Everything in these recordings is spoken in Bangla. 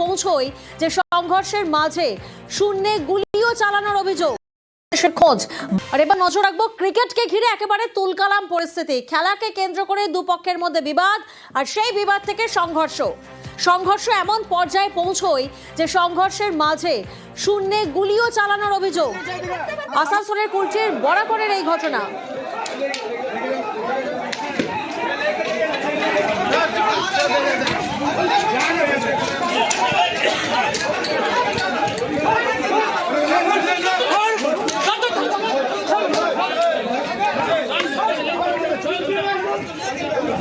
পৌঁছয় যে সংঘর্ষের মাঝে শূন্যে গুলিও চালানোর অভিযোগ। খোঁজ আর এবার নজর রাখবো ক্রিকেটকে ঘিরে একেবারে তুলকালাম পরিস্থিতি। খেলাকে কেন্দ্র করে দুপক্ষের মধ্যে বিবাদ, আর সেই বিবাদ থেকে সংঘর্ষ এমন পর্যায়ে পৌঁছয় যে সংঘর্ষের মাঝে শূন্যে গুলিও চালানোর অভিযোগ। আসানসোলের কুলটির বরাকরের এই ঘটনা।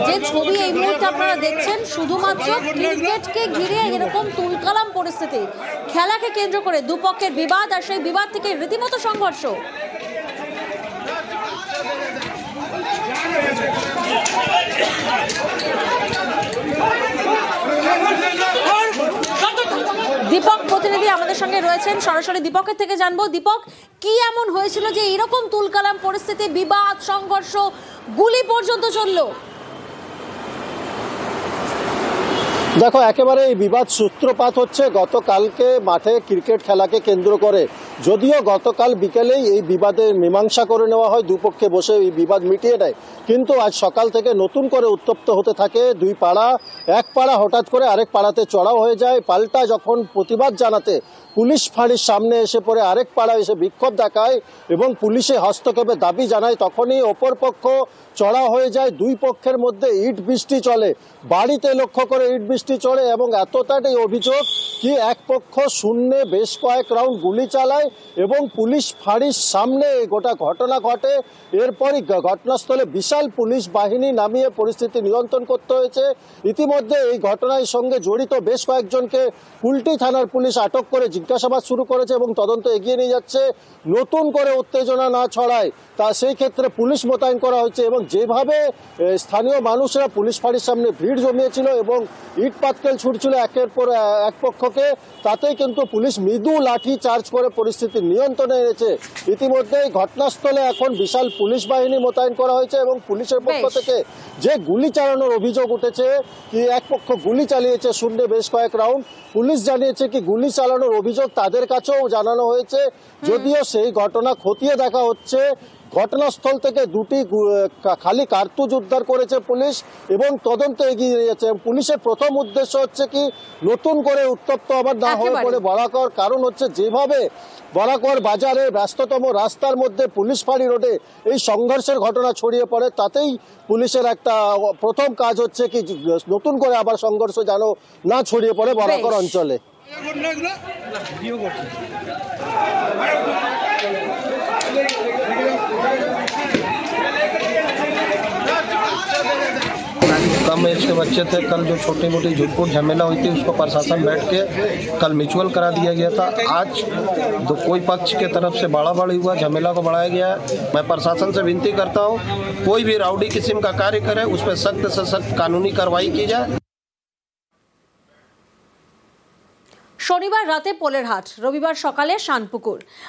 যে ছবি এই মুহূর্তে আপনারা দেখছেন, শুধুমাত্র ক্রিকেটকে ঘিরে এরকম তুলকালাম পরিস্থিতি, খেলাকে কেন্দ্র করে দুপক্ষের বিবাদ, আর সেই বিবাদ থেকে রীতিমতো সংঘর্ষ। দীপক প্রতিনিধি আমাদের সঙ্গে রয়েছেন, সরাসরি দীপকের থেকে জানবো। দীপক, কি এমন হয়েছিল যে এরকম তুলকালাম পরিস্থিতি, বিবাদ, সংঘর্ষ, গুলি পর্যন্ত চললো? দেখো, একেবারে এই বিবাদ সূত্রপাত হচ্ছে গতকালকে মাঠে ক্রিকেট খেলাকে কেন্দ্র করে। যদিও গতকাল বিকেলেই এই বিবাদের মীমাংসা করে নেওয়া হয়, দুপক্ষে বসে এই বিবাদ মিটিয়ে নেয়, কিন্তু আজ সকাল থেকে নতুন করে উত্তপ্ত হতে থাকে দুই পাড়া। এক পাড়া হঠাৎ করে আরেক পাড়াতে চড়াও হয়ে যায়। পাল্টা যখন প্রতিবাদ জানাতে পুলিশ ফাঁড়ির সামনে এসে পড়ে আরেক পাড়া এসে বিক্ষোভ দেখায় এবং পুলিশে হস্তক্ষেপের দাবি জানায়, তখনই অপর পক্ষ চড়া হয়ে যায়। দুই পক্ষের মধ্যে ইট বৃষ্টি চলে, বাড়িতে লক্ষ্য করে ইট বৃষ্টি চলে এবং এতটাই অভিযোগ কি এক পক্ষ শূন্যে বেশ কয়েক রাউন্ড গুলি চালায় এবং পুলিশ ফাঁড়ির সামনে গোটা ঘটনা ঘটে। এরপরই ঘটনাস্থলে বিশাল পুলিশ বাহিনী নামিয়ে পরিস্থিতি নিয়ন্ত্রণ করতে হয়েছে। ইতিমধ্যে এই ঘটনার সঙ্গে জড়িত বেশ কয়েকজনকে কুলটি থানার পুলিশ আটক করে জিজ্ঞাসাবাদ শুরু করেছে এবং তদন্ত এগিয়ে নিয়ে যাচ্ছে। নতুন করে উত্তেজনা না ছড়ায় তা সেই ক্ষেত্রে পুলিশ মোতায়েন করা হয়েছে এবং যেভাবে স্থানীয় মানুষরা পুলিশ ফাঁড়ির সামনে ভিড় জমিয়েছিল এবং ইট পাটকেল ছুটছিল একের পর এক পক্ষকে, তাতেই কিন্তু পুলিশ মৃদু লাঠি চার্জ করে পরিস্থিতি নিয়ন্ত্রণে এনেছে। ইতিমধ্যেই ঘটনাস্থলে এখন বিশাল পুলিশ বাহিনী মোতায়েন করা হয়েছে এবং পুলিশের পক্ষ থেকে যে গুলি চালানোর অভিযোগ উঠেছে কি এক পক্ষ গুলি চালিয়েছে শূন্যে বেশ কয়েক রাউন্ড, পুলিশ জানিয়েছে কি গুলি চালানোর অভিযোগ তাদের কাছেও জানানো হয়েছে। যদিও সেই ঘটনা খতিয়ে দেখা হচ্ছে। ঘটনাস্থল থেকে দুটি খালি কার্তুজ উদ্ধার করেছে পুলিশ এবং তদন্ত এগিয়ে নিয়েছে। পুলিশের প্রথম উদ্দেশ্য হচ্ছে কি নতুন করে উত্তপ্ত আবার না হয়ে পড়ে বরাকর। কারণ হচ্ছে যেভাবে বরাকর বাজারে ব্যস্ততম রাস্তার মধ্যে পুলিশ ফাঁড়ি রোডে এই সংঘর্ষের ঘটনা ছড়িয়ে পড়ে, তাতেই পুলিশের একটা প্রথম কাজ হচ্ছে কি নতুন করে আবার সংঘর্ষ যেন না ছড়িয়ে পড়ে বরাকর অঞ্চলে। कम एज के बच्चे थे। कल जो छोटी मोटी झुटपुट झमेला हुई थी उसको प्रशासन बैठ के कल म्यूचुअल करा दिया गया था। आज कोई पक्ष के तरफ से बाड़ाबाड़ी हुआ, झमेला को बढ़ाया गया है। मैं प्रशासन से विनती करता हूँ कोई भी राउडी किस्म का कार्य करे उस पर सख्त से सख्त कानूनी कार्रवाई की जाए। শনিবার রাতে পোলেরহাট, রবিবার সকালে শানপুকুর।